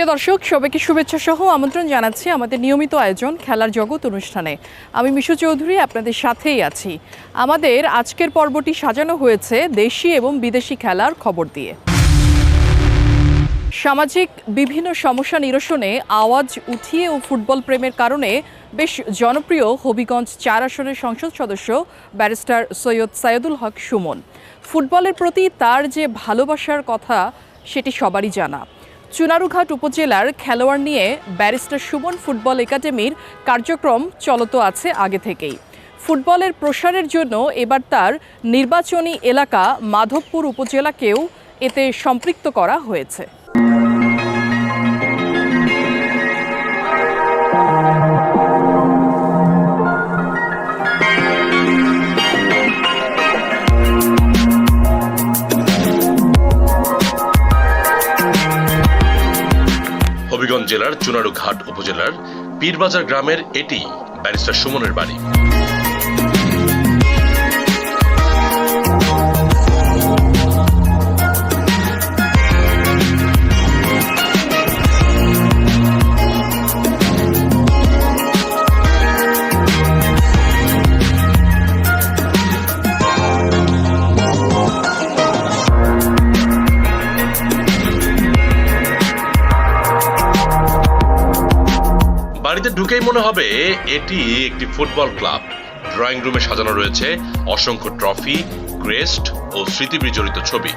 প্রিয় দর্শক, সবাইকে শুভেচ্ছা সহ আমন্ত্রণ জানাচ্ছি আমাদের নিয়মিত আয়োজন খেলার জগৎ অনুষ্ঠানে। আমি মিশু চৌধুরী আপনাদের সাথেই আছি। আমাদের আজকের পর্বটি সাজানো হয়েছে দেশি এবং বিদেশি খেলার খবর দিয়ে। সামাজিক বিভিন্ন সমস্যা নিরসনে আওয়াজ উঠিয়ে ও ফুটবল প্রেমের কারণে বেশ জনপ্রিয় হবিগঞ্জ ৪ আসনের সংসদ সদস্য ব্যারিস্টার সৈয়দ সাইদুল হক সুমন। ফুটবলের প্রতি তার যে ভালোবাসার কথা সেটি সবারই জানা। চুনারুঘাট উপজেলার খেলোয়াড় নিয়ে ব্যারিস্টার সুমন ফুটবল একাডেমির কার্যক্রম চলতে আছে আগে থেকেই। ফুটবলের প্রসারের জন্য এবার তার নির্বাচনী এলাকা মাধবপুর উপজেলাকেও এতে সম্পৃক্ত করা হয়েছে। হবিগঞ্জ জেলার চুনারুঘাট উপজেলার পীরবাজার গ্রামের এটি ব্যারিস্টার সুমনের বাড়ি। বাড়িতে ঢুকেই মনে হবে এটি একটি ফুটবল ক্লাব। ড্রয়িং রুমে সাজানো রয়েছে অসংখ্য ট্রফি, ক্রেস্ট ও স্মৃতি বিজড়িত ছবি।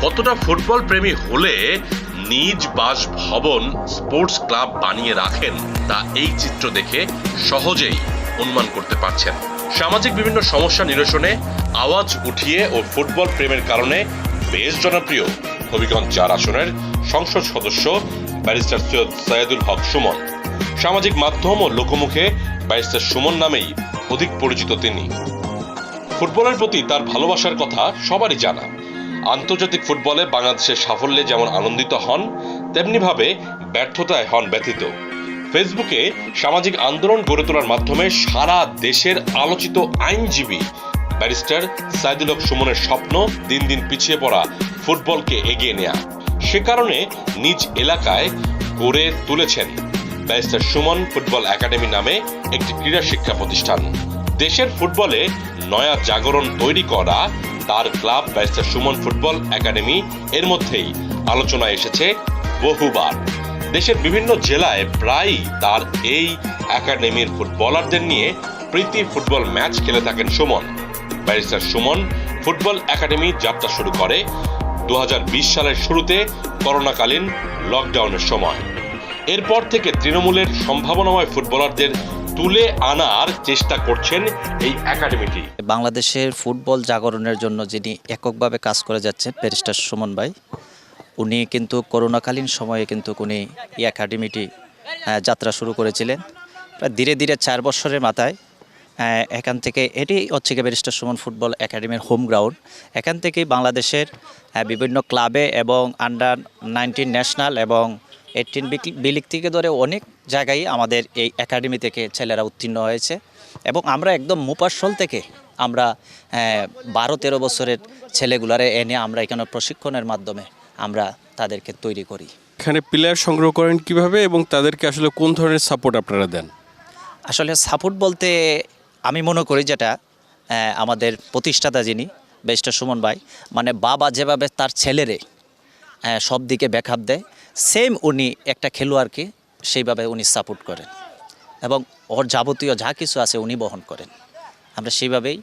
কতটা ফুটবল প্রেমী হলে নিজ বাসভবন স্পোর্টস ক্লাব বানিয়ে রাখেন তা এই চিত্র দেখে সহজেই অনুমান করতে পারছেন। সামাজিক বিভিন্ন সমস্যা নিরসনে আওয়াজ উঠিয়ে ও ফুটবল প্রেমের কারণে বেশ জনপ্রিয় হবিগঞ্জ ৪ আসনের সংসদ সদস্য ব্যারিস্টার সৈয়দ সাইদুল হক সুমন। সামাজিক মাধ্যম ও লোকমুখে ব্যারিস্টার সুমন নামেই অধিক পরিচিত তিনি। ফুটবলের প্রতি তার ভালোবাসার কথা সবারই জানা। আন্তর্জাতিক ফুটবলে বাংলাদেশের সাফল্যে যেমন আনন্দিত হন, তেমনিভাবে ব্যর্থতায় হন ব্যথিত। ফেসবুকে সামাজিক আন্দোলন গড়ে তোলার মাধ্যমে সারা দেশের আলোচিত আইনজীবী ব্যারিস্টার সাইদুল হক সুমনের স্বপ্ন দিন দিন পিছিয়ে পড়া ফুটবলকে এগিয়ে নেয়া। সে কারণে নিজ এলাকায় গড়ে তুলেছেন ব্যারিস্টার সুমন ফুটবল একাডেমি নামে একটি ক্রীড়া শিক্ষা প্রতিষ্ঠান। দেশের ফুটবলে নয়া জাগরণ তৈরি করা তার club barrister Suman football academy এর মধ্যেই আলোচনায় এসেছে বহুবার। দেশের বিভিন্ন জেলায় প্রায়ই তার এই একাডেমির ফুটবলারদের নিয়ে প্রীতি ফুটবল ম্যাচ খেলে থাকেন Suman. Barrister Suman football academy যাত্রা শুরু করে 2020 সালের শুরুতে করোনাকালীন লকডাউনের সময়। এরপর থেকে তৃণমূলের সম্ভাবনাময় ফুটবলারদের তুলে আনার চেষ্টা করছেন এই একাডেমিটি। বাংলাদেশের ফুটবল জাগরণের জন্য যিনি এককভাবে কাজ করে যাচ্ছেন ব্যারিস্টার সুমন ভাই, উনি কিন্তু করোনাকালীন সময়ে কিন্তু উনি এই একাডেমিটি যাত্রা শুরু করেছিলেন। প্রায় ধীরে ধীরে 4 বছরের মাথায় এখান থেকে এটি হচ্ছে ব্যারিস্টার সুমন ফুটবল একাডেমির হোম গ্রাউন্ড। এখান থেকেই বাংলাদেশের বিভিন্ন ক্লাবে এবং আন্ডার-19 ন্যাশনাল এবং 18 বি লিগ থেকে ধরে অনেক জায়গায় আমাদের এই একাডেমি থেকে ছেলেরা উত্তীর্ণ হয়েছে এবং আমরা একদম মুপাসল থেকে আমরা 12-13 বছরের ছেলেগুলারে এনে আমরা এখানে প্রশিক্ষণের মাধ্যমে আমরা তাদেরকে তৈরি করি। এখানে প্লেয়ার সংগ্রহ করেন কিভাবে এবং তাদেরকে আসলে কোন ধরনের সাপোর্ট আপনারা দেন? আসলে সাপোর্ট বলতে আমি মনে করি যেটা আমাদের প্রতিষ্ঠাতা যিনি ব্যারিস্টার সুমন ভাই, মানে বাবা যেভাবে তার ছেলেরে সব দিকে ব্যাকআপ দেয়, সেম উনি একটা খেলোয়াড়কে সেইভাবে উনি সাপোর্ট করেন এবং ওর যাবতীয় যা কিছু আছে উনি বহন করেন। আমরা সেইভাবেই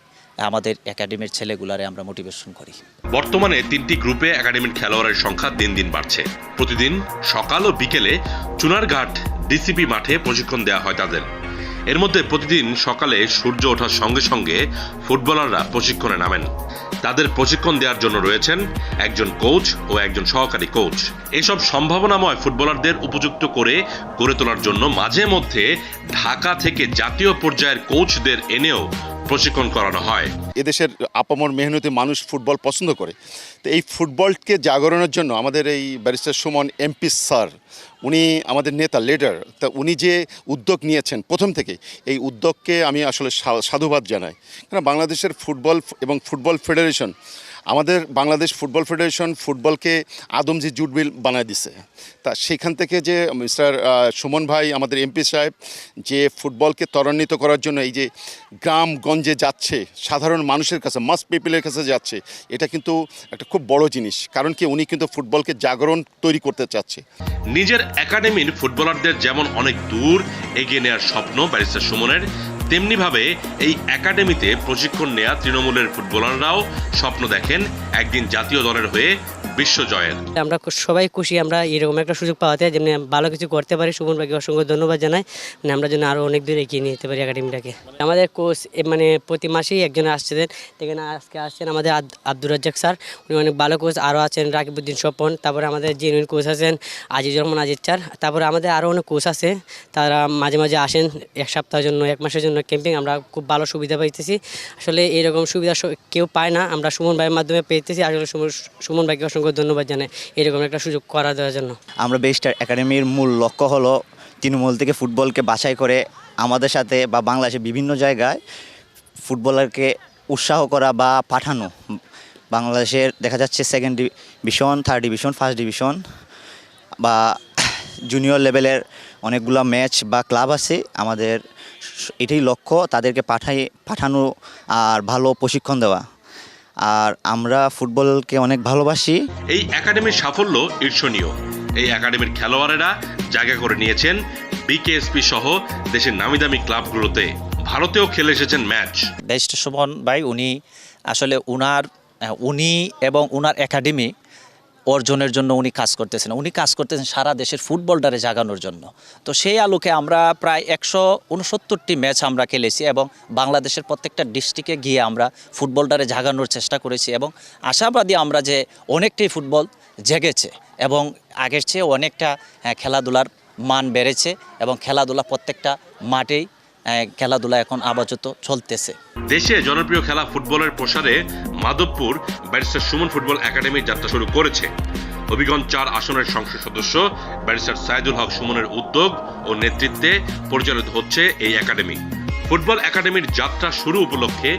আমাদের একাডেমির ছেলেগুলারে আমরা মোটিভেশন করি। বর্তমানে 3টি গ্রুপে একাডেমির খেলোয়াড়ের সংখ্যা দিন দিন বাড়ছে। প্রতিদিন সকাল ও বিকেলে চুনারঘাট ডিসিপি মাঠে প্রশিক্ষণ দেওয়া হয় তাদের। এর মধ্যে প্রতিদিন সকালে সূর্য ওঠার সঙ্গে সঙ্গে ফুটবলাররা প্রশিক্ষণে নামেন। তাদের প্রশিক্ষণ দেওয়ার জন্য রয়েছেন একজন কোচ ও একজন সহকারী কোচ। এসব সম্ভাবনাময় ফুটবলারদের উপযুক্ত করে গড়ে তোলার জন্য মাঝে মধ্যে ঢাকা থেকে জাতীয় পর্যায়ের কোচদের এনেও প্রশিক্ষণ করানো হয়। এদেশের আপামর মেহনতি মানুষ ফুটবল পছন্দ করে। তো এই ফুটবলকে জাগরণের জন্য আমাদের এই ব্যারিস্টার সুমন এমপি স্যার, উনি আমাদের নেতা, লিডার। তা উনি যে উদ্যোগ নিয়েছেন প্রথম থেকে, এই উদ্যোগকে আমি আসলে সাধুবাদ জানাই। কারণ বাংলাদেশের ফুটবল এবং ফুটবল ফেডারেশন আমাদের বাংলাদেশ ফুটবল ফেডারেশন ফুটবলকে আদমজি জুটবিল বানায় দিছে। তা সেখান থেকে যে মিস্টার সুমন ভাই আমাদের এমপি সাহেব যে ফুটবলকে ত্বরান্বিত করার জন্য এই যে গ্রামগঞ্জে যাচ্ছে, সাধারণ মানুষের কাছে, মাস পিপলের কাছে যাচ্ছে, এটা কিন্তু একটা খুব বড় জিনিস। কারণ কি, উনি কিন্তু ফুটবলকে জাগরণ তৈরি করতে চাচ্ছে। নিজের একাডেমির ফুটবলারদের যেমন অনেক দূর এগিয়ে নেওয়ার স্বপ্ন ব্যারিস্টার সুমনের, তেমনিভাবে এই একাডেমিতে প্রশিক্ষণ নেওয়া তৃণমূলের ফুটবলাররাও স্বপ্ন দেখেন একদিন জাতীয় দলের হয়ে বিশ্ব জয়ের। আমরা সবাই খুশি আমরা এরকম একটা সুযোগ পাওয়াতে, যেমনি ভালো কিছু করতে পারি। সুমন ভাইকে অসংখ্য ধন্যবাদ জানাই, মানে আমরা যেন আরও অনেক দূর এগিয়ে নিয়ে যেতে পারি একাডেমিটাকে। আমাদের কোচ মানে প্রতি মাসেই একজন আসছেন, এখানে আজকে আসছেন আমাদের আব্দুর রাজ্জাক স্যার, উনি অনেক ভালো কোচ। আরও আছেন রাকিবউদ্দিন স্বপন, তারপরে আমাদের জেনুইন কোচ আছেন আজিজুর রহমান আজিজ স্যার, তারপরে আমাদের আরও অনেক কোচ আছে, তারা মাঝে মাঝে আসেন এক সপ্তাহের জন্য, এক মাসের জন্য ক্যাম্পিং। আমরা খুব ভালো সুবিধা পাইতেছি, আসলে এরকম সুবিধা কেউ পায় না, আমরা সুমন ভাইয়ের মাধ্যমে পেতেছি। আসলে সুমন ভাইকে অসংখ্য ধন্যবাদ জানাই এরকম একটা সুযোগ করা দেওয়ার জন্য। আমরা ব্যারিস্টার একাডেমির মূল লক্ষ্য হলো তৃণমূল থেকে ফুটবলকে বাছাই করে আমাদের সাথে বা বাংলাদেশের বিভিন্ন জায়গায় ফুটবলারকে উৎসাহ করা বা পাঠানো। বাংলাদেশের দেখা যাচ্ছে second division, third division, first division বা জুনিয়র লেভেলের অনেকগুলো ম্যাচ বা ক্লাব আছে। আমাদের এটাই লক্ষ্য, তাদেরকে পাঠানো আর ভালো প্রশিক্ষণ দেওয়া। আর আমরা ফুটবলকে অনেক ভালোবাসি। এই একাডেমির সাফল্য ঈর্ষণীয়। এই একাডেমির খেলোয়াড়েরা জায়গা করে নিয়েছেন বিকেএসপি সহ দেশের নামিদামি ক্লাবগুলোতে, ভারতেও খেলে এসেছেন ম্যাচ। ব্যারিস্টার সুমন ভাই উনি আসলে উনি এবং উনার একাডেমি অর্জনের জন্য উনি কাজ করতেছেন সারা দেশের ফুটবলটারে জাগানোর জন্য। তো সেই আলোকে আমরা প্রায় 169টি ম্যাচ আমরা খেলেছি এবং বাংলাদেশের প্রত্যেকটা ডিস্ট্রিক্টে গিয়ে আমরা ফুটবলটারে জাগানোর চেষ্টা করেছি এবং আশাবাদী আমরা যে অনেকটাই ফুটবল জেগেছে এবং আগের চেয়ে অনেকটা খেলাধুলার মান বেড়েছে এবং খেলাধুলা প্রত্যেকটা মাঠেই খেলাধুলা এখন আপাতত চলতেছে। দেশে জনপ্রিয় খেলা ফুটবলের প্রসারে মাধবপুর ব্যারিস্টার সুমন ফুটবল একাডেমির যাত্রা শুরু করেছে। হবিগঞ্জ 4 আসনের সংসদ সদস্য ব্যারিস্টার সাইদুল হক সুমনের উদ্যোগ ও নেতৃত্বে পরিচালিত হচ্ছে এই একাডেমি। ফুটবল একাডেমির যাত্রা শুরু উপলক্ষে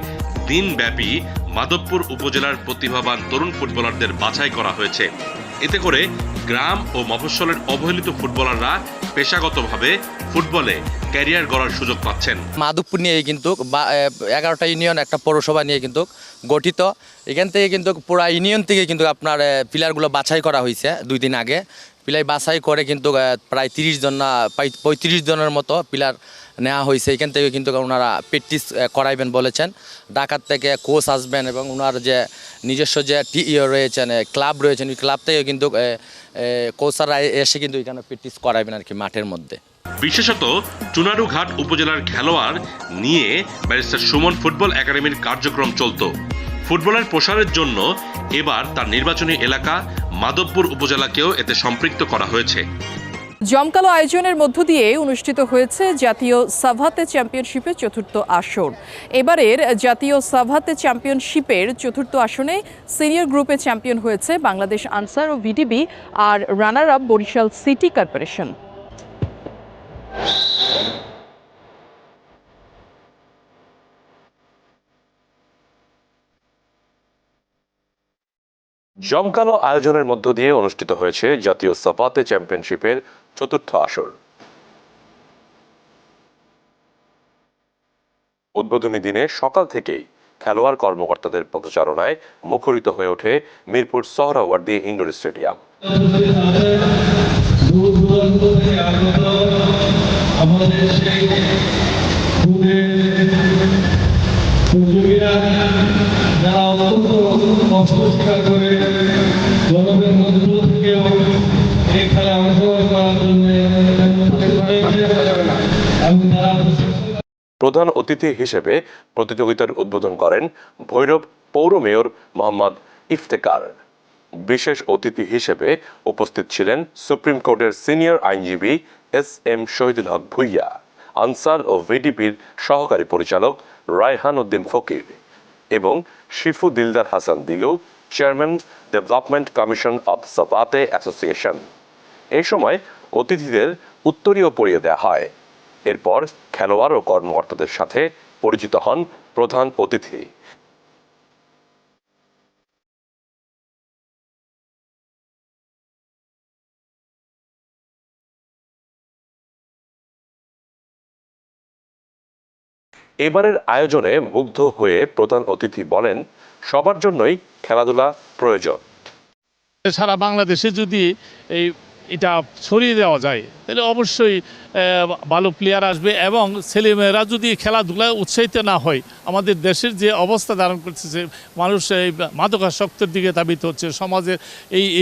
দিনব্যাপী মাধবপুর উপজেলার প্রতিভাবান তরুণ ফুটবলারদের বাছাই করা হয়েছে। এতে করে গ্রাম ও মফস্বলের অবহেলিত ফুটবলাররা পেশাগতভাবে ফুটবলে ক্যারিয়ার গড়ার সুযোগ পাচ্ছেন। মাধবপুর নিয়ে কিন্তু 11টা ইউনিয়ন একটা পৌরসভা নিয়ে কিন্তু গঠিত। এখান থেকে কিন্তু পুরা ইউনিয়ন থেকে কিন্তু আপনার প্লেয়ারগুলো বাছাই করা হয়েছে 2 দিন আগে। প্লেয়ার বাছাই করে কিন্তু প্রায় 30 জন না 35 জনের মতো প্লেয়ার নেওয়া হয়েছে। এখান থেকে কিন্তু ওনারা প্র্যাকটিস করাইবেন বলেছেন। ঢাকার থেকে কোচ আসবেন এবং ওনার যে নিজস্ব যে রয়েছেন ক্লাব রয়েছেন, ওই ক্লাব থেকে কিন্তু কোচরা এসে কিন্তু এখানে প্র্যাকটিস করাইবেন আর কি মাঠের মধ্যে। বিশেষত চুনারুঘাট উপজেলার খেলোয়াড় নিয়ে ব্যারিস্টার সুমন ফুটবল একাডেমির কার্যক্রম চলত। ফুটবলের প্রসারের জন্য এবার তার নির্বাচনী এলাকা মাধবপুর উপজেলাকেও এতে সম্পৃক্ত করা হয়েছে। জমকালো আয়োজনের মধ্য দিয়ে অনুষ্ঠিত হয়েছে জাতীয় সাভাতে চ্যাম্পিয়নশিপের 4র্থ আসর। এবারের জাতীয় সাভাতে চ্যাম্পিয়নশিপের 4র্থ আসনে সিনিয়র গ্রুপে চ্যাম্পিয়ন হয়েছে বাংলাদেশ আনসার ও ভিডিবি, আর runner up Barishal city corporation. জমকালো আয়োজনের মধ্য দিয়ে অনুষ্ঠিত হয়েছে জাতীয় সাভাতে চ্যাম্পিয়নশিপের 4র্থ আসর। উদ্বোধনী দিনে সকাল থেকেই খেলোয়াড় কর্মকর্তাদের পদচারণায় মুখরিত হয়ে ওঠে মিরপুর সোহরাওয়ার্দী ইনডোর স্টেডিয়াম। যারা অত্যন্ত কষ্ট স্বীকার করে জনগণের মধ্য থেকেও এই খেলা অংশগ্রহণ করার জন্য প্রধান অতিথি হিসেবে প্রতিযোগিতার উদ্বোধন করেন ভৈরব পৌর মেয়র মোহাম্মদ ইফতেকার। বিশেষ অতিথি হিসেবে উপস্থিত ছিলেন সুপ্রিম কোর্টের সিনিয়র আইনজীবী SM শহীদুল হক ভুইয়া, আনসার ও ভিডিপির সহকারী পরিচালক রায়হান উদ্দিন ফকির এবং Shifu Dildar Hasan Dilu, chairman development commission of Savate association. এই সময় অতিথিদের উত্তরীয় পরিয়ে দেওয়া হয়। এরপর খেলোয়াড় ও কর্মকর্তাদের সাথে পরিচিত হন প্রধান অতিথি। এবারের আয়োজনে মুগ্ধ হয়ে প্রধান অতিথি বলেন, সবার জন্যই খেলাধুলা প্রয়োজন। সারা বাংলাদেশে যদি এটা ছড়িয়ে দেওয়া যায় তাহলে অবশ্যই ভালো প্লেয়ার আসবে, এবং ছেলেমেয়েরা যদি খেলাধুলায় উৎসাহিত না হয়, আমাদের দেশের যে অবস্থা ধারণ করতেছে, মানুষ এই মাদকাসক্তের দিকে ধাবিত হচ্ছে, সমাজের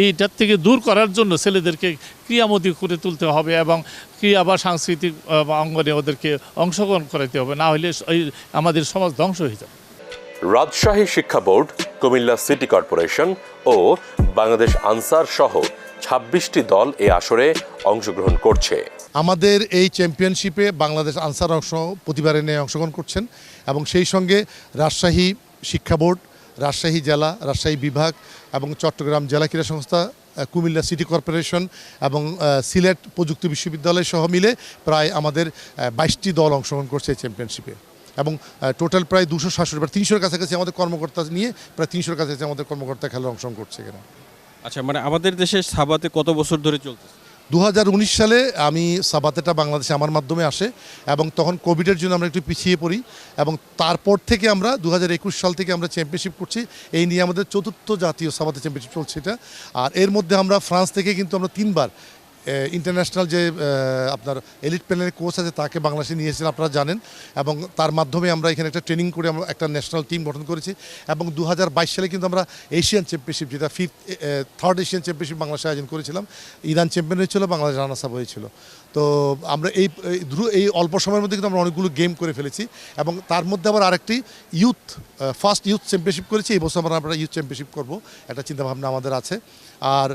এইটার থেকে দূর করার জন্য ছেলেদেরকে ক্রিয়ামতী করে তুলতে হবে এবং ক্রিয়া বা সাংস্কৃতিক অঙ্গনে ওদেরকে অংশগ্রহণ করাতে হবে, না হলে আমাদের সমাজ ধ্বংস হয়ে যাবে। রাজশাহী শিক্ষা বোর্ড, কুমিল্লা সিটি কর্পোরেশন ও বাংলাদেশ আনসার সহ 26টি দল এ আসরে অংশগ্রহণ করছে। আমাদের এই চ্যাম্পিয়নশিপে বাংলাদেশ আনসার প্রতিবারে নিয়ে অংশগ্রহণ করছেন, এবং সেই সঙ্গে রাজশাহী শিক্ষা বোর্ড, রাজশাহী জেলা, রাজশাহী বিভাগ এবং চট্টগ্রাম জেলা ক্রীড়া সংস্থা, কুমিল্লা সিটি কর্পোরেশন এবং সিলেট প্রযুক্তি বিশ্ববিদ্যালয় সহ মিলে প্রায় আমাদের 22টি দল অংশগ্রহণ করছে এই চ্যাম্পিয়নশিপে, এবং টোটাল প্রায় 260 বা 300-এর কাছাকাছি আমাদের কর্মকর্তা নিয়ে প্রায় 300-এর কাছাকাছি আমাদের কর্মকর্তা খেলায় অংশগ্রহণ করছে এখানে। আচ্ছা, মানে আমাদের দেশে সাবাতে কত বছর ধরে চলছে? 2019 সালে আমি সাবাতেটা বাংলাদেশে আমার মাধ্যমে আসে, এবং তখন কোভিডের জন্য আমরা একটু পিছিয়ে পড়ি, এবং তারপর থেকে আমরা 2021 সাল থেকে আমরা চ্যাম্পিয়নশিপ করছি। এই নিয়ে আমাদের 4র্থ জাতীয় সাবাতে চ্যাম্পিয়নশিপ চলছে এটা। আর এর মধ্যে আমরা ফ্রান্স থেকে কিন্তু আমরা 3বার ইন্টারন্যাশনাল যে আপনার এলিট প্যানেলের কোচ আছে তাকে বাংলাদেশে নিয়েছেন, আপনারা জানেন, এবং তার মাধ্যমে আমরা এখানে একটা ট্রেনিং করে আমরা একটা ন্যাশনাল টিম গঠন করেছি। এবং 2022 সালে কিন্তু আমরা এশিয়ান চ্যাম্পিয়নশিপ, যেটা 3rd এশিয়ান চ্যাম্পিয়নশিপ বাংলাদেশে আয়োজন করেছিলাম। ইরান চ্যাম্পিয়ন হয়েছিল, বাংলাদেশ রানার্স আপ হয়েছিল। তো আমরা এই অল্প সময়ের মধ্যে কিন্তু আমরা অনেকগুলো গেম করে ফেলেছি, এবং তার মধ্যে আবার আরেকটি ফার্স্ট ইউথ চ্যাম্পিয়নশিপ করেছি। এই বছর আমরা ইউথ চ্যাম্পিয়নশিপ করব, একটা চিন্তাভাবনা আমাদের আছে। আর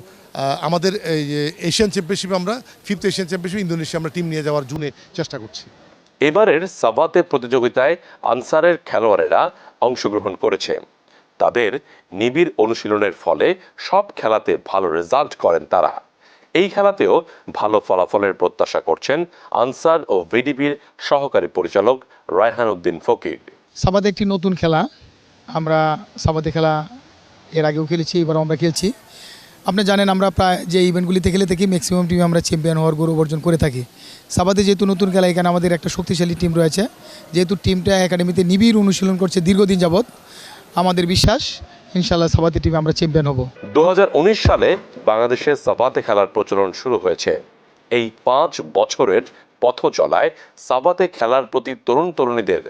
আমাদের এই এশিয়ান চ্যাম্পিয়নশিপে আমরা 5th এশিয়ান চ্যাম্পিয়নশিপ ইন্দোনেশিয়া আমরা টিম নিয়ে যাওয়ার জুনে চেষ্টা করছি। এবারের সাবাতে প্রতিযোগিতায় আনসারের খেলোয়াড়েরা অংশগ্রহণ করেছে। তাদের নিবিড় অনুশীলনের ফলে সব খেলাতে ভালো রেজাল্ট করেন তারা। এই খেলাতেও ভালো ফলাফলের প্রত্যাশা করছেন আনসার ও ভিডিপির সহকারী পরিচালক রায়হান উদ্দিন ফকির। সাবাতে একটি নতুন খেলা, আমরা সাবাতে খেলা এর আগেও খেলেছি, এবার আমরা খেলছি। আপনি জানেন আমরা প্রায় যে ইভেন্টগুলিতে খেলে থাকি ম্যাক্সিমাম টিমে আমরা চ্যাম্পিয়ন হওয়ার গৌরব অর্জন করে থাকি। সাবাতে যেহেতু নতুন খেলা, এখানে আমাদের একটা শক্তিশালী টিম রয়েছে, যেহেতু টিমটা একাডেমিতে নিবিড় অনুশীলন করছে দীর্ঘদিন যাবৎ, আমাদের বিশ্বাস ইনশাআল্লাহ সাবাতে টিমে আমরা চ্যাম্পিয়ন হব। 2019 সালে বাংলাদেশে সাবাতে খেলার প্রচলন শুরু হয়েছে। এই 5 বছরের পথ চলায় সাবাতে খেলার প্রতি তরুণ তরুণীদের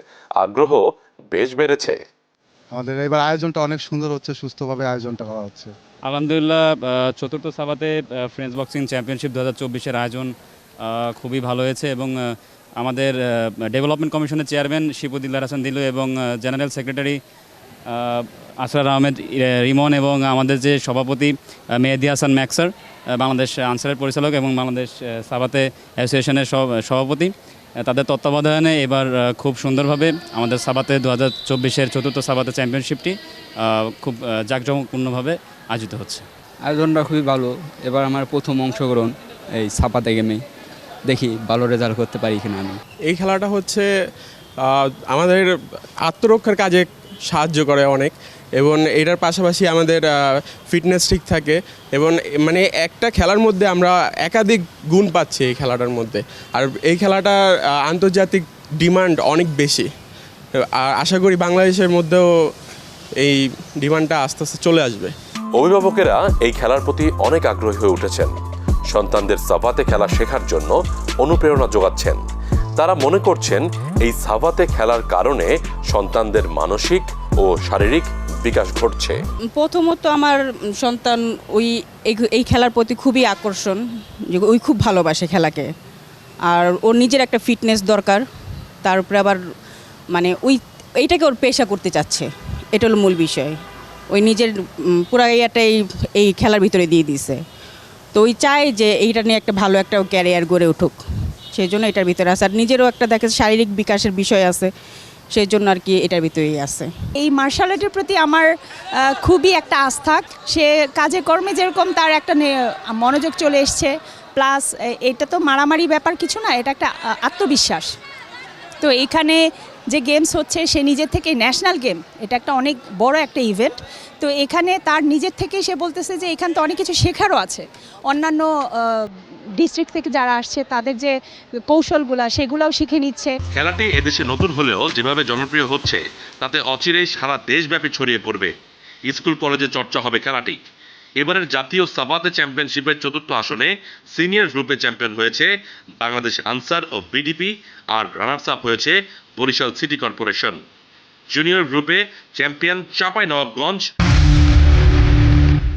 আগ্রহ বেশ বেড়েছে। আমাদের এবার আয়োজনটা অনেক সুন্দর হচ্ছে, সুস্থভাবে আয়োজনটা করা হচ্ছে। আলহামদুলিল্লাহ, 4র্থ সাবাতে ফ্রেঞ্চ বক্সিং চ্যাম্পিয়নশিপ 2024-এর আয়োজন খুবই ভালো হয়েছে, এবং আমাদের ডেভেলপমেন্ট কমিশনের চেয়ারম্যান শিবুদ্দিল্লাহ হাসান দিলু এবং জেনারেল সেক্রেটারি আসরার আহমেদ রিমন এবং আমাদের যে সভাপতি মেহেদি হাসান ম্যাক্সার, বাংলাদেশ আনসারের পরিচালক এবং বাংলাদেশ সাবাতে অ্যাসোসিয়েশনের সভাপতি, তাদের তত্ত্বাবধানে এবার খুব সুন্দরভাবে আমাদের সাবাতে 2024-এর 4র্থ সাবাতে চ্যাম্পিয়নশিপটি খুব জাঁকজমকপূর্ণভাবে আয়োজিত হচ্ছে। আয়োজনটা খুবই ভালো। এবার আমার প্রথম অংশগ্রহণ এই সাবাতে গেমে, দেখি ভালো রেজাল্ট করতে পারি কিনা আমি। এই খেলাটা হচ্ছে আমাদের আত্মরক্ষার কাজে সাহায্য করে অনেক, এবং এটার পাশাপাশি আমাদের ফিটনেস ঠিক থাকে, এবং মানে একটা খেলার মধ্যে আমরা একাধিক গুণ পাচ্ছি এই খেলাটার মধ্যে। আর এই খেলাটার আন্তর্জাতিক ডিমান্ড অনেক বেশি, আর আশা করি বাংলাদেশের মধ্যেও এই ডিমান্ডটা আস্তে আস্তে চলে আসবে। অভিভাবকেরা এই খেলার প্রতি অনেক আগ্রহী হয়ে উঠেছেন। সন্তানদের সাবাতে খেলা শেখার জন্য অনুপ্রেরণা যোগাচ্ছেন। তারা মনে করছেন এই সাবাতে খেলার কারণে সন্তানদের মানসিক ও শারীরিক বিকাশ ঘটছে। প্রথমত আমার সন্তান এই খেলার প্রতি খুবই আকর্ষণ, ওই খুব ভালোবাসে খেলাকে, আর ওর নিজের একটা ফিটনেস দরকার, তার উপরে আবার মানে এইটাকে ওর পেশা করতে চাচ্ছে, এটা হলো মূল বিষয়। ওই নিজের পুরা ইয়াটাই এই খেলার ভিতরে দিয়ে দিছে, তো ওই চায় যে এইটা নিয়ে একটা ভালো একটা ক্যারিয়ার গড়ে উঠুক, সেই জন্য এটার ভিতরে আছে। আর নিজেরও একটা দেখে শারীরিক বিকাশের বিষয় আছে, সেই জন্য আর কি এটার ভিতরেই আছে। এই মার্শাল আর্টের প্রতি আমার খুবই একটা আস্থা। সে কাজে কর্মে যেরকম তার একটা মনোযোগ চলে এসছে, প্লাস এটা তো মারামারি ব্যাপার কিছু না, এটা একটা আত্মবিশ্বাস। তো এইখানে যে গেমস হচ্ছে সে নিজের থেকে ন্যাশনাল গেম, এটা একটা অনেক বড় একটা ইভেন্ট। তো এখানে তার নিজের থেকেই সে বলতেছে যে এখান তো অনেক কিছু শেখারও আছে, অন্যান্য ডিস্ট্রিক্ট থেকে যারা আসছে তাদের যে কৌশলগুলো সেগুলোও শিখে নিচ্ছে। খেলাটি এদেশে নতুন হলেও যেভাবে জনপ্রিয় হচ্ছে তাতে অচিরেই সারা দেশব্যাপী ছড়িয়ে পড়বে। স্কুল কলেজে চর্চা হবে খেলাটি। এবারের জাতীয় সাবাতে চ্যাম্পিয়নশিপের ৪র্থ আসনে সিনিয়র গ্রুপে চ্যাম্পিয়ন হয়েছে বাংলাদেশ আনসার ও বিডিপি, আর রানার্স আপ হয়েছে বরিশাল সিটি কর্পোরেশন। জুনিয়র গ্রুপে চ্যাম্পিয়ন চাঁপাইনবাবগঞ্জ।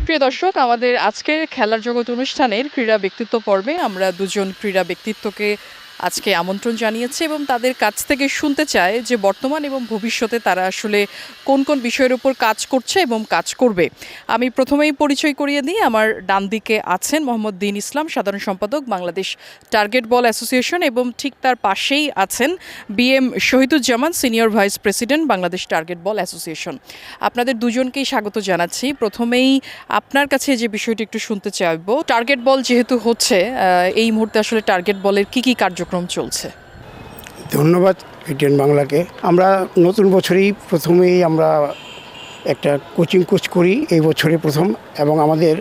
প্রিয় দর্শক, আমাদের আজকের খেলার জগৎ অনুষ্ঠানের ক্রীড়া ব্যক্তিত্ব পর্বে আমরা দুজন ক্রীড়া ব্যক্তিত্বকে আজকে আমন্ত্রণ জানিয়েছি এবং তাদের কাছ থেকে শুনতে চাই যে বর্তমান এবং ভবিষ্যতে তারা আসলে কোন কোন বিষয়ের উপর কাজ করছে এবং কাজ করবে। আমি প্রথমেই পরিচয় করিয়ে দিই। আমার ডান দিকে আছেন মোহাম্মদ দিন ইসলাম, সাধারণ সম্পাদক বাংলাদেশ টার্গেট বল অ্যাসোসিয়েশন, এবং ঠিক তার পাশেই আছেন BM Shahiduzzaman, senior vice president Bangladesh target ball association. আপনাদের দুজনকেই স্বাগত জানাচ্ছি। প্রথমেই আপনার কাছে যে বিষয়টি একটু শুনতে চাইব, টার্গেট বল যেহেতু হচ্ছে, এই মুহূর্তে আসলে টার্গেট বলের কি কি কার্যক্রম চলছে? ধন্যবাদ এটিএন বাংলাকে। আমরা নতুন বছরেই প্রথমেই আমরা একটা কোচিং কোর্স করি এই বছরে প্রথম, এবং আমাদের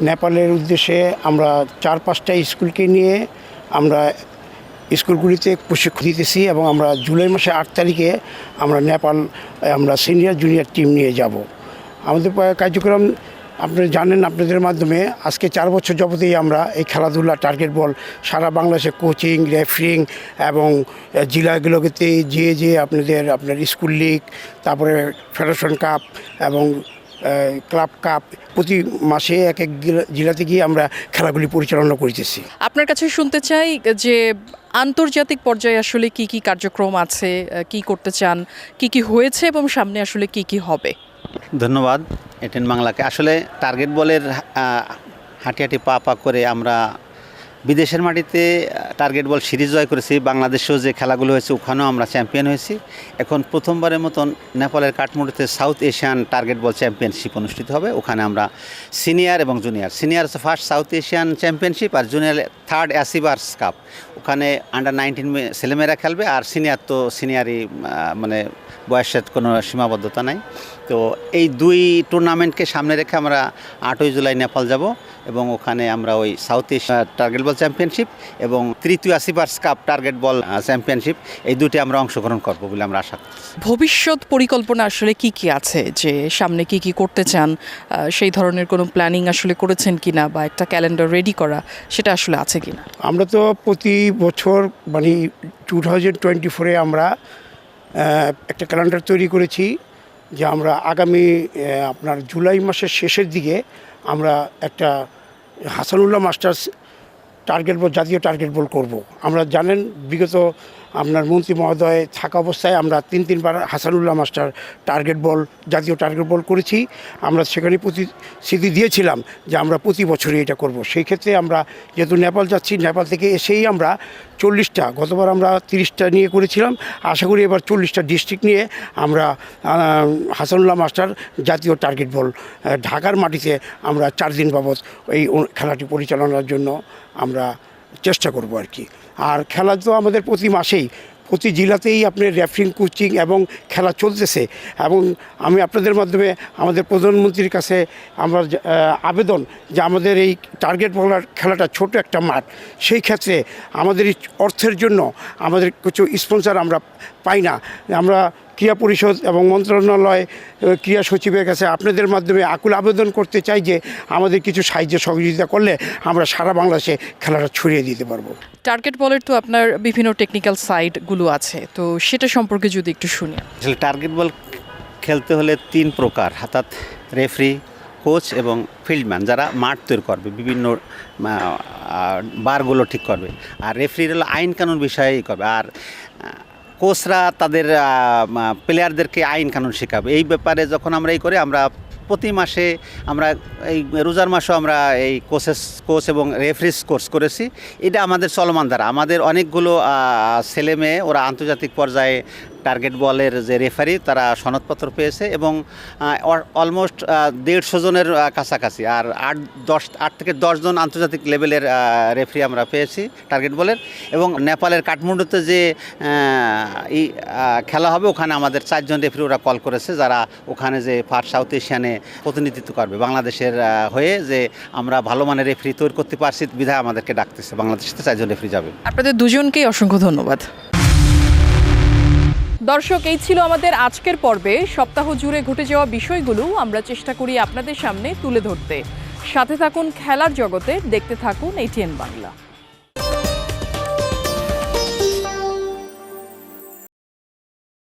নেপালের উদ্দেশ্যে আমরা 4-5টা স্কুলকে নিয়ে আমরা স্কুলগুলিতে প্রশিক্ষণ দিতেছি, এবং আমরা জুলাই মাসে 8 তারিখে আমরা নেপাল আমরা সিনিয়র জুনিয়র টিম নিয়ে যাব। আমাদের কার্যক্রম আপনারা জানেন, আপনাদের মাধ্যমে আজকে 4 বছর যাবতেই আমরা এই খেলাধুলা টার্গেট বল সারা বাংলাদেশে কোচিং, রেফারিং এবং জেলাগুলোতে যে আপনার স্কুল লিগ, তারপরে ফেডারেশন কাপ এবং ক্লাব কাপ, প্রতি মাসে এক এক জেলাতে গিয়ে আমরা খেলাগুলি পরিচালনা করতেছি। আপনার কাছে শুনতে চাই যে আন্তর্জাতিক পর্যায়ে আসলে কি কি কার্যক্রম আছে, কি করতে চান, কি কি হয়েছে এবং সামনে আসলে কি কি হবে? ধন্যবাদ এটিএন বাংলাকে। আসলে টার্গেট বলের হাঁটি হাঁটি পা করে আমরা বিদেশের মাটিতে টার্গেট বল সিরিজ জয় করেছি। বাংলাদেশেও যে খেলাগুলো হয়েছে ওখানেও আমরা চ্যাম্পিয়ন হয়েছি। এখন প্রথমবারের মতন নেপালের কাঠমান্ডুতে south Asian target ball championship অনুষ্ঠিত হবে। ওখানে আমরা সিনিয়র এবং জুনিয়র, সিনিয়র হচ্ছে ফার্স্ট সাউথ এশিয়ান চ্যাম্পিয়নশিপ, আর জুনিয়র 3rd অ্যাসিভার্স কাপ। ওখানে আন্ডার 19 ছেলেমেয়েরা খেলবে, আর সিনিয়র তো সিনিয়রই, মানে বয়সের কোনো সীমাবদ্ধতা নাই। তো এই 2 টুর্নামেন্টকে সামনে রেখে আমরা 8ই জুলাই নেপাল যাব, এবং ওখানে আমরা ওই south Asia target ball championship এবং 3য় অ্যাসিভার্স কাপ টার্গেট বল চ্যাম্পিয়নশিপ, এই 2টি আমরা অংশগ্রহণ করব বলে আমরা আশা করছি। ভবিষ্যৎ পরিকল্পনা আসলে কি কি আছে, যে সামনে কি কি করতে চান, সেই ধরনের কোনো প্ল্যানিং আসলে করেছেন কিনা, বা একটা ক্যালেন্ডার রেডি করা সেটা আসলে আছে কিনা? আমরা তো প্রতি বছর মানে 2024-এ আমরা একটা ক্যালেন্ডার তৈরি করেছি যে আমরা আগামী আপনার জুলাই মাসের শেষের দিকে আমরা একটা হাসানুল্লাহ মাস্টার্স টার্গেট বল, জাতীয় টার্গেট বল করব। আমরা জানেন বিগত আপনার মন্ত্রী মহোদয় থাকা অবস্থায় আমরা 3বার হাসানুল্লাহ মাস্টার টার্গেট বল, জাতীয় টার্গেট বল করেছি। আমরা সেখানে প্রতিশ্রুতি দিয়েছিলাম যে আমরা প্রতি বছরই এটা করব। সেই ক্ষেত্রে আমরা যেহেতু নেপাল যাচ্ছি, নেপাল থেকে এসেই আমরা 40টা, গতবার আমরা 30টা নিয়ে করেছিলাম, আশা করি এবার 40টা ডিস্ট্রিক্ট নিয়ে আমরা হাসানুল্লাহ মাস্টার জাতীয় টার্গেট বল ঢাকার মাটিতে আমরা 4 দিন বাবদ এই খেলাটি পরিচালনার জন্য আমরা চেষ্টা করব আর কি। আর খেলা তো আমাদের প্রতি মাসেই প্রতি জেলাতেই আপনার রেফারিং, কোচিং এবং খেলা চলতেছে। এবং আমি আপনাদের মাধ্যমে আমাদের প্রধানমন্ত্রীর কাছে আমার আবেদন যে আমাদের এই টার্গেট বলার খেলাটা ছোট একটা মাঠ, সেই ক্ষেত্রে আমাদের এই অর্থের জন্য আমাদের কিছু স্পন্সর আমরা পাই না। আমরা ক্রীড়া পরিষদ এবং মন্ত্রণালয়, ক্রীড়া সচিবের কাছে আপনাদের মাধ্যমে আকুল আবেদন করতে চাই যে আমাদের কিছু সাহায্য সহযোগিতা করলে আমরা সারা বাংলাদেশে খেলাটা ছড়িয়ে দিতে পারবো। টার্গেট বলের তো আপনার বিভিন্ন টেকনিক্যাল সাইডগুলো আছে, তো সেটা সম্পর্কে যদি একটু শুনি। আসলে টার্গেট বল খেলতে হলে 3 প্রকার, অর্থাৎ রেফারি, কোচ এবং ফিল্ডম্যান, যারা মাঠ তৈরি করবে, বিভিন্ন বারগুলো ঠিক করবে। আর রেফারির হলো আইন কানুন বিষয়েই করবে, আর কোচরা তাদের প্লেয়ারদেরকে আইন কানুন শেখাবে। এই ব্যাপারে যখন আমরা এই করি, আমরা প্রতি মাসে আমরা এই রোজার মাসেও আমরা এই কোচ এবং রেফারিস কোর্স করেছি। এটা আমাদের চলমান দ্বারা আমাদের অনেকগুলো ছেলে মেয়ে ওরা আন্তর্জাতিক পর্যায়ে টার্গেট বলের যে রেফারি তারা সনদপত্র পেয়েছে এবং অলমোস্ট 150 জনের কাছাকাছি, আর 8 থেকে 10 জন আন্তর্জাতিক লেভেলের রেফারি আমরা পেয়েছি টার্গেট বলের। এবং নেপালের কাঠমান্ডুতে যে খেলা হবে ওখানে আমাদের 4 জন রেফারি ওরা কল করেছে, যারা ওখানে যে ফার্স্ট সাউথ এশিয়ানে প্রতিনিধিত্ব করবে বাংলাদেশের হয়ে, যে আমরা ভালো মানের রেফারি তৈরি করতে পারছি বিধায় আমাদেরকে ডাকতেছে। বাংলাদেশ থেকে 4 জন রেফারি যাবে। আপনাদের দুজনকেই অসংখ্য ধন্যবাদ। দর্শক, এই ছিল আমাদের আজকের পর্বে। সপ্তাহ জুড়ে ঘটে যাওয়া বিষয়গুলো আমরা চেষ্টা করি আপনাদের সামনে তুলে ধরতে। সাথে থাকুন খেলার জগতে, দেখতে থাকুন ATN বাংলা।